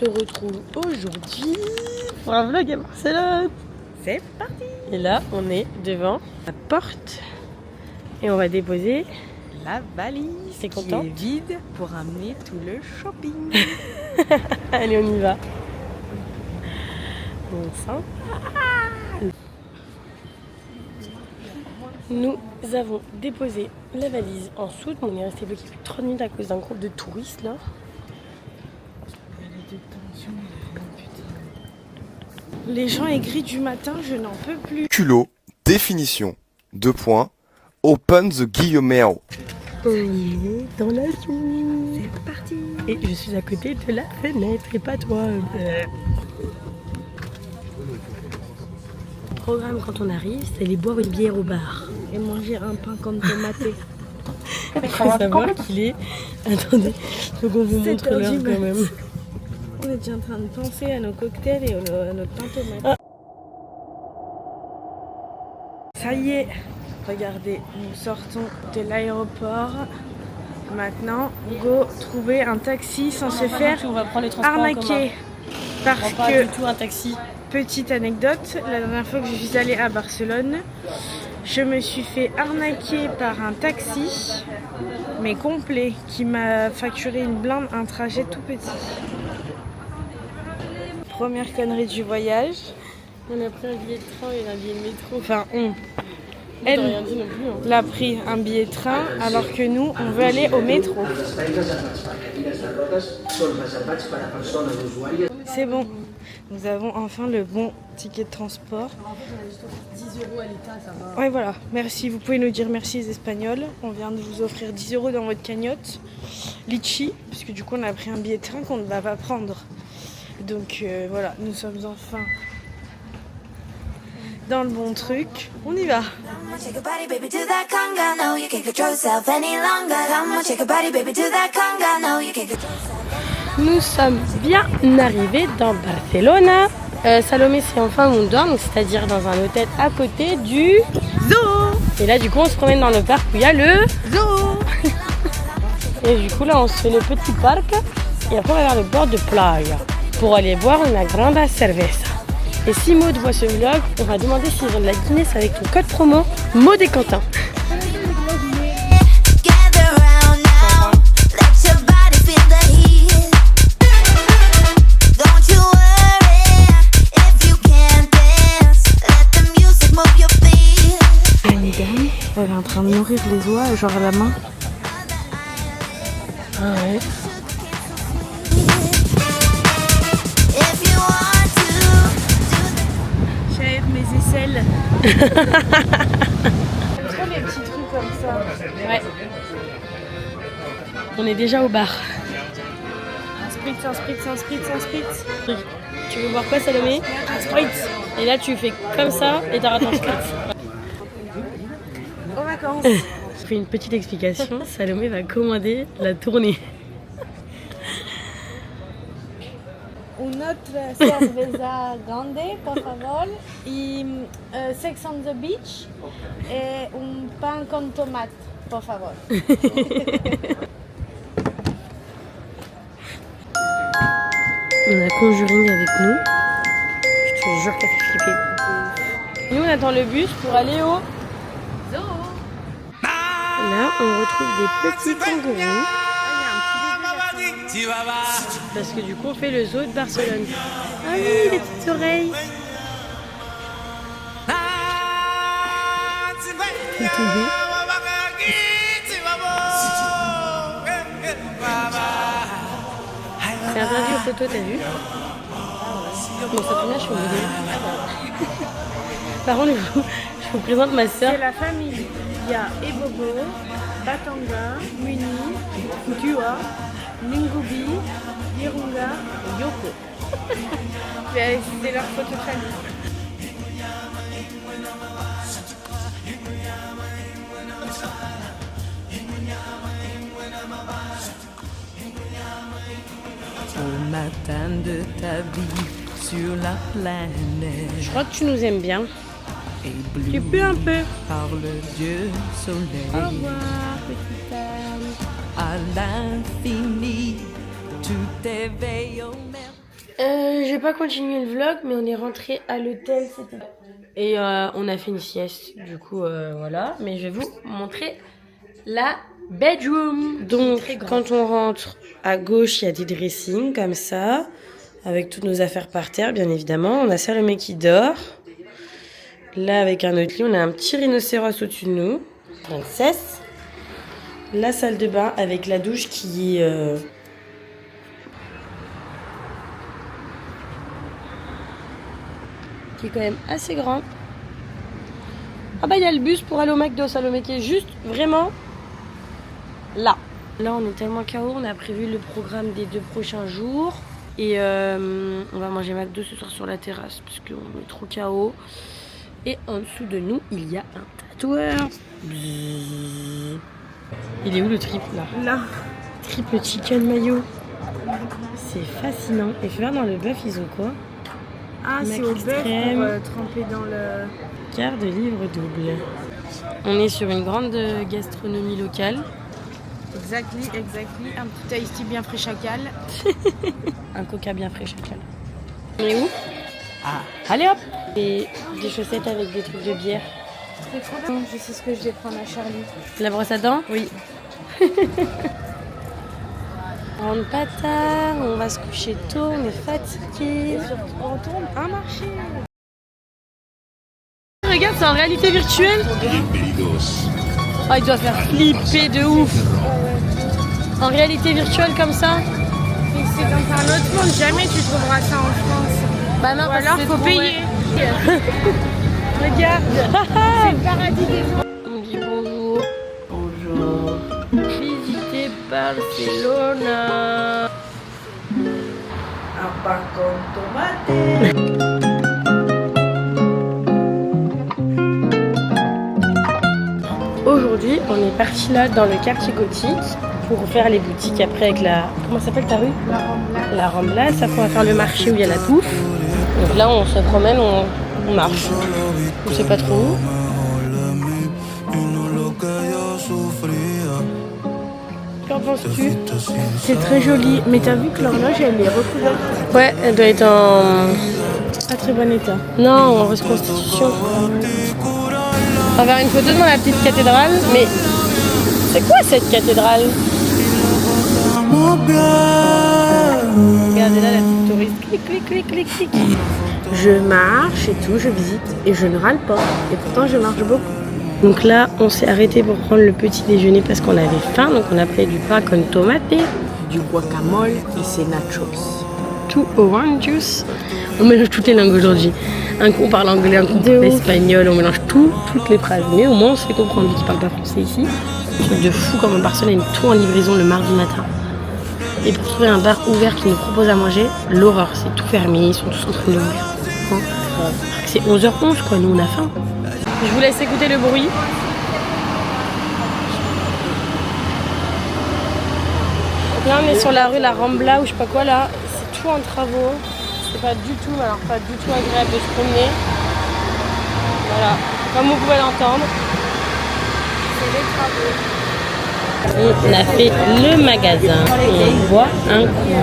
se retrouve aujourd'hui pour un vlog à Barcelone. C'est parti. Et là, on est devant la porte et on va déposer la valise. C'est content. Qui est vide pour amener tout le shopping. Allez, on y va. On sent. Nous avons déposé la valise en soute. On est resté bloqué plus de 30 minutes à cause d'un groupe de touristes là. Les gens aigris du matin, je n'en peux plus. Culot, définition, 2 points, open the guillemot. On est dans la soute. C'est parti. Et je suis à côté de la fenêtre et pas toi. Le programme quand on arrive, c'est aller boire une bière au bar. Et manger un pain comme tomaté. Il faut savoir qu'il est... Attendez, faut qu'on vous montre l'heure quand même. On est déjà en train de penser à nos cocktails et à notre pain tomate. Ça y est, regardez, nous sortons de l'aéroport. Maintenant, go trouver un taxi sans se faire on va prendre les transports arnaquer. Parce on prend pas que, du tout un taxi. petite anecdote, la dernière fois que je suis allée à Barcelone, je me suis fait arnaquer par un taxi, mais complet, qui m'a facturé une blinde, un trajet tout petit. Première connerie du voyage. On a pris un billet de train et un billet de métro. Enfin, Elle elle l'a pris un billet de train alors que nous, on veut aller au métro. C'est bon, nous avons enfin le bon ticket de transport. 10 € à l'État, ça va. Ouais, voilà, merci. Vous pouvez nous dire merci les Espagnols. On vient de vous offrir 10 € dans votre cagnotte. Litchi, parce que du coup, on a pris un billet de train qu'on ne va pas prendre. Donc voilà, nous sommes enfin dans le bon truc. On y va. Nous sommes bien arrivés dans Barcelone. Salomé, c'est enfin où on dort, c'est-à-dire dans un hôtel à côté du Zoo. Et là, du coup, on se promène dans le parc où il y a le Zoo. Et du coup, là, on se fait le petit parc. Et après, on va vers le bord de plage pour aller boire une grande cerveza. Et si Maud voit ce vlog, on va demander s'ils ont de la Guinness avec ton code promo Maud et Quentin. Une dame, elle est en train de nourrir les oies, genre à la main. Ah ouais. J'aère mes aisselles. Trop les petits trucs comme ça. Ouais. On est déjà au bar. Un spritz, un spritz, un spritz, un spritz. Tu veux boire quoi, Salomé? Un spritz. Et là, tu fais comme ça et t'arrêtes un spritz. Aux vacances. Je fais une petite explication. Salomé va commander la tournée. Une autre cerveza grande, por favor, y Sex on the Beach, et un pain con tomate, por favor. On a Conjuring avec nous. Je te jure qu'elle fait flipper. Nous, on attend le bus pour aller au zoo. Là, on retrouve des petits kangourous. Parce que du coup, on fait le zoo de Barcelone. Ah oui, les petites oreilles. C'est tombé. C'est interdit aux photos, t'as vu? Bon, ça tourne, je suis obligée. Par contre, je vous présente ma soeur. C'est la famille. Il y a Ebobo, Batanga, Muni, Dua, Ningubi, Virunga et Yoko. C'est leur photo de famille. Au matin de ta vie sur la planète. Je crois que tu nous aimes bien. Ébloui Tu peux un peu. par le Dieu soleil. Au revoir, petite âme. À l'infini, tout éveille au mer. J'ai pas continué le vlog, mais on est rentré à l'hôtel. Et on a fait une sieste. Du coup, voilà. Mais je vais vous montrer la bedroom. Donc, quand on rentre à gauche, il y a des dressings comme ça. Avec toutes nos affaires par terre, bien évidemment. On a Salomé qui dort. Là, avec un autre lit, on a un petit rhinocéros au-dessus de nous. Princesse. La salle de bain avec la douche qui est... qui est quand même assez grand. Ah bah il y a le bus pour aller au McDo Salomé qui est juste vraiment là. Là on est tellement KO, on a prévu le programme des 2 prochains jours. Et on va manger McDo ce soir sur la terrasse parce qu'on est trop KO. Et en dessous de nous, il y a un tatoueur. Bzzz. Il est où le triple là? Là. Triple chicken mayo. C'est fascinant. Et faire dans le bœuf, ils ont quoi? Ah, c'est au bœuf pour tremper dans le... Quart de livre double. On est sur une grande gastronomie locale. Exactly. Un petit iced tea bien frais chacal. Un coca bien frais chacal. On est où? Ah, allez hop! Et des chaussettes avec des trucs de bière. C'est trop bien. Je sais ce que je vais prendre à Charlie. La brosse à dents? Oui. On rentre pas tard, on va se coucher tôt, on est fatigué. On retourne à marcher. Regarde, c'est en réalité virtuelle. Oh, il doit faire flipper de ouf. En réalité virtuelle comme ça. Mais c'est dans un autre monde, jamais tu trouveras ça en France. Bah non, ou alors faut payer. Regarde, c'est le paradis des gens. On dit bonjour. Bonjour. Visitez Barcelona. Un pain con tomate. Aujourd'hui, on est parti là dans le quartier gothique pour faire les boutiques après avec la... Comment s'appelle ta rue? La Rambla. Ça, on va faire le marché où il y a la bouffe. Donc là, on se promène, on marche. On sait pas trop où. Qu'en penses-tu? C'est très joli, mais t'as vu que l'horloge elle est recouverte. Ouais, elle doit être en... Pas très bon état. Non, en reconstitution. On va faire une photo devant la petite cathédrale, mais c'est quoi cette cathédrale? Regardez là la petite touriste, clic, clic, clic, clic, clic. Je marche et tout, je visite et je ne râle pas. Et pourtant je marche beaucoup. Donc là, on s'est arrêté pour prendre le petit déjeuner parce qu'on avait faim. Donc on a pris du pain con tomate, Du guacamole et ses nachos. tout orange juice. On mélange toutes les langues aujourd'hui. Un coup on parle anglais, un coup on parle espagnol, on mélange toutes les phrases. Mais au moins on se fait comprendre vu qu'ils parlent pas français ici. Un truc de fou comme Barcelone, tout en livraison le mardi matin. Et pour trouver un bar ouvert qui nous propose à manger, l'horreur, c'est tout fermé, ils sont tous en train de mourir. C'est 11h11 quoi, nous on a faim. Je vous laisse écouter le bruit. Donc là on est sur la rue La Rambla ou je sais pas quoi là, c'est tout en travaux. C'est pas du tout, alors pas du tout agréable de se promener. Voilà, comme vous pouvez l'entendre. C'est les travaux. On a fait le magasin et on voit un coup.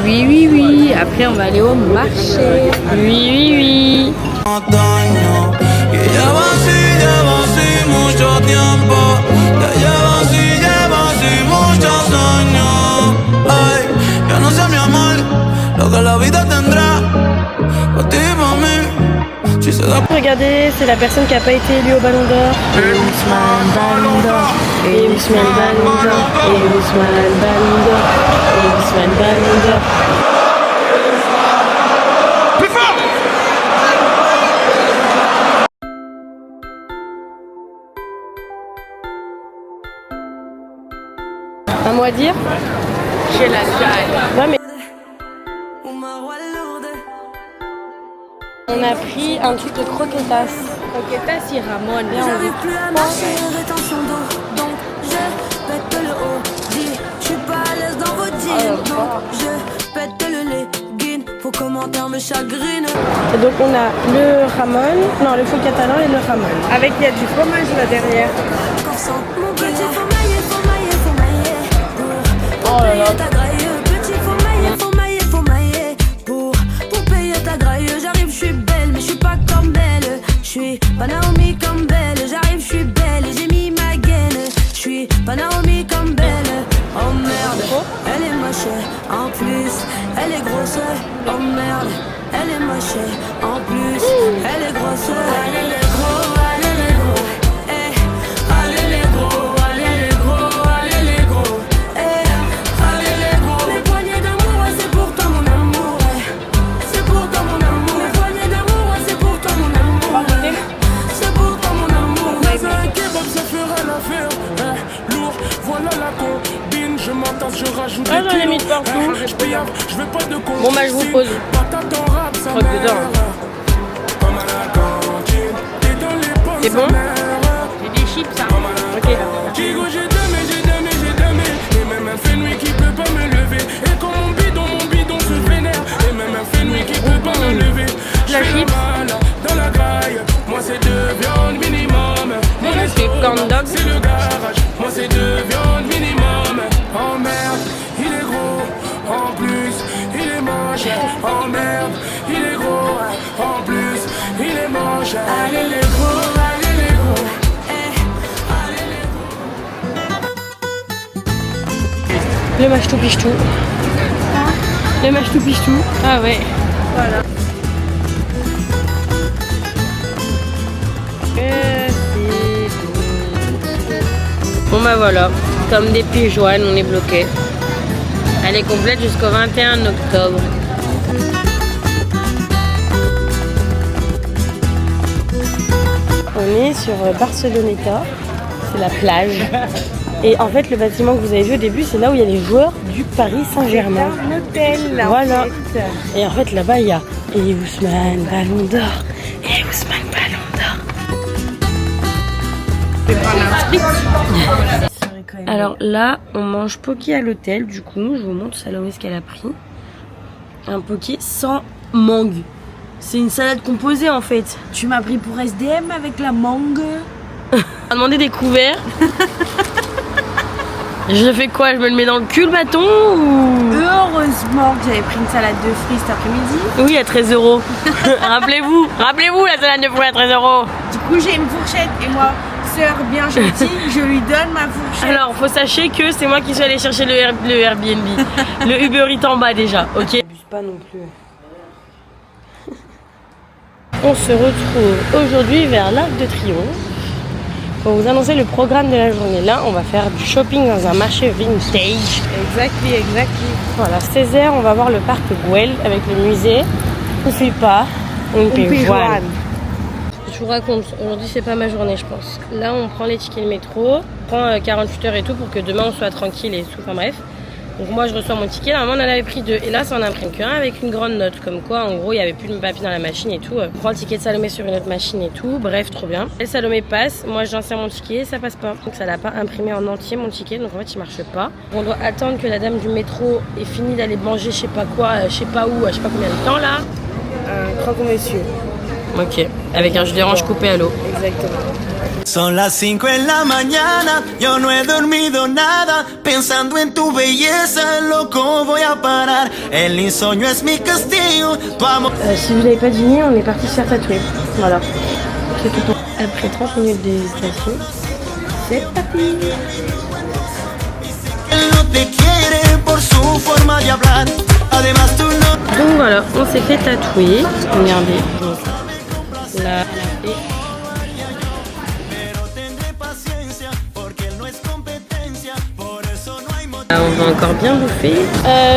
Oui. Après, on va aller au marché. Oui. Y lleva así mucho tiempo. Ya lleva así muchos años. Ay, yo no sé mi amor, lo que la vida tendrá. Para ti, para mí, si se da. Regardez, c'est la personne qui n'a pas été élue au Ballon d'Or. Et Ousmane Ballon d'Or. Et Ousmane Ballon d'Or. Et Ousmane Ballon d'Or. Et Ousmane Ballon d'Or. Un mot à dire? J'ai la dalle. Ouais, mais... On a pris un truc de croquetas. Croquetas y Ramon. J'arrive plus à marcher, rétention d'eau. Donc je pète le haut. Dis, je suis pas à l'aise dans vos jeans. Donc je pète le legging. Vos commentaires me chagrinent. Et donc on a le Ramon, non le faux catalan et le Ramon. Avec il y a du fromage là derrière. Encore sans mon petit faut mailler. Oh là là. Ta graille, petit faut mailler. suis pas Naomi comme belle, j'arrive, je suis belle et j'ai mis ma gaine. Je suis pas Naomi comme belle. Oh merde, elle est moche. En plus, elle est grosse. Oh merde, elle est moche. En plus, elle est grosse. Allez les gros, allez les gros. Eh, allez les gros, allez les gros, allez les gros. Eh, allez les gros. Les poignées d'amour, ouais, c'est pour toi mon amour. Ouais. C'est pour toi mon amour. Les poignées d'amour, ouais, c'est pour toi mon amour. C'est pour toi mon amour. Dans un kebab, ça fera l'affaire. Lourd, voilà la combine. Je m'entasse, je rajoute Ah, des j'en ai mis kilos. de partout. Je veux pas de con. Bon, bah, je vous pose. Patate en rap, sa Croque mère. dedans. Comme à la cantine. T'es dans les pommes, C'est sa bon? mère. C'est des chips, ça. Ok. Kigo, j'ai damé. Et même un fenouil qui peut pas me lever. Et quand mon bidon se vénère. Et même un fenouil qui peut pas me lever. La J'fais chips. mal dans la graille. Moi c'est 2 viandes minimum. Mon C'est corn dog. c'est le garage. Moi c'est 2 viandes minimum. Oh merde, il est gros. En plus, il est moche. Oh merde, il est gros. En plus, il est moche. Allez les gros, allez les gros. Le match tout piche tout. Le match tout piche tout. Ah ouais. Voilà. Bon bah voilà, comme des pigeonnes, on est bloqué. Elle est complète jusqu'au 21 octobre. On est sur Barceloneta, c'est la plage. Et en fait, le bâtiment que vous avez vu au début, c'est là où il y a les joueurs du Paris Saint-Germain. Un hôtel, Voilà. en fait. Et en fait, là-bas, il y a Ousmane Ballon d'Or. Et Ousmane Ballon d'Or. Alors là, on mange poké à l'hôtel. Du coup, je vous montre Salomé ce qu'elle a pris. Un poké sans mangue. C'est une salade composée en fait. Tu m'as pris pour SDM avec la mangue. On a demandé des couverts. Je fais quoi? Je me le mets dans le cul le bâton ou... Heureusement que j'avais pris une salade de fruits cet après-midi. Oui, à 13 €. Rappelez-vous la salade de fruits à 13 €. Du coup, j'ai une fourchette et moi, sœur bien gentille, je lui donne ma fourchette. Alors, faut sachez que c'est moi qui suis allée chercher le Airbnb. Le Uber Eats en bas déjà, ok? Abuse pas non plus. On se retrouve aujourd'hui vers l'Arc de Triomphe pour vous annoncer le programme de la journée. Là, on va faire du shopping dans un marché vintage. Exactly. Voilà, 16h, on va voir le parc Güell avec le musée. On ne fait pas, on peut voir. Je vous raconte, aujourd'hui c'est pas ma journée je pense. Là on prend les tickets de métro, on prend 48 heures et tout pour que demain on soit tranquille et tout, enfin bref. Donc moi je reçois mon ticket, normalement on en avait pris 2 et là ça en imprime qu'un avec une grande note comme quoi en gros il n'y avait plus de papier dans la machine et tout. On prend le ticket de Salomé sur une autre machine et tout, bref trop bien. Et Salomé passe, moi j'insère mon ticket, ça passe pas. Donc ça l'a pas imprimé en entier mon ticket, donc en fait il marche pas. On doit attendre que la dame du métro ait fini d'aller manger je sais pas quoi, je sais pas où, je sais pas combien de temps là. Un croque-monsieur. Ok, avec un jus d'orange coupé à l'eau. Exactement. Son las 5 en la mañana, yo no he dormido nada, pensando en tu belleza, loco voy a parar, el insomnio es mi castigo, tu amor. Si vous n'avez pas deviné, on est parti se faire tatouer. Voilà. C'est tout. Après 30 minutes d'hésitation, c'est parti. Él no te quiere por su forma de hablar, además tú no. Donc voilà, on s'est fait tatouer. Regardez. Donc, là, elle a fait. Là, on va encore bien bouffer.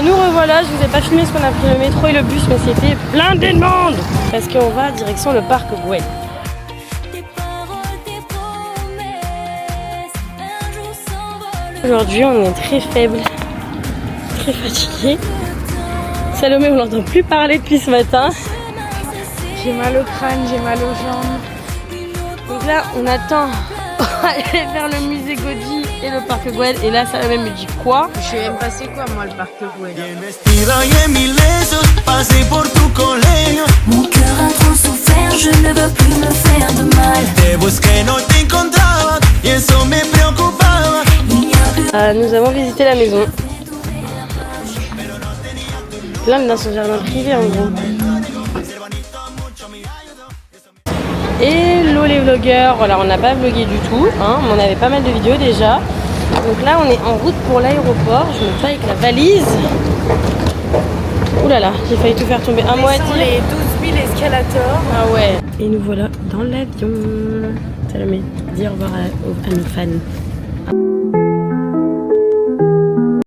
Nous revoilà, je vous ai pas filmé parce qu'on a pris le métro et le bus, mais c'était plein de monde parce qu'on va direction le parc Güell. Aujourd'hui, on est très faible, très fatigué. Salomé, on n'entend plus parler depuis ce matin. J'ai mal au crâne, j'ai mal aux jambes. Donc là, on attend aller faire le musée Gaudí et le parc Güell. Et là, Salomé me dit quoi? Je sais même pas c'est quoi moi le parc Güell. Bien vestida y en mil besos, pasé por tu colegio. Mon cœur a trop souffert, je ne veux plus me faire de mal. Te busqué, no te encontraba, y eso me preocupaba. Nous avons visité la maison. Là, on est dans son jardin privé en gros. Et vlogueur, voilà, on n'a pas vlogué du tout, hein, mais on avait pas mal de vidéos déjà. Donc là, on est en route pour l'aéroport. Je me fais avec la valise. Ouh là là, j'ai failli tout faire tomber. À moitié. les 12 000 escalators. Ah ouais. Et nous voilà dans l'avion. Salomé, dis au revoir à nos fans.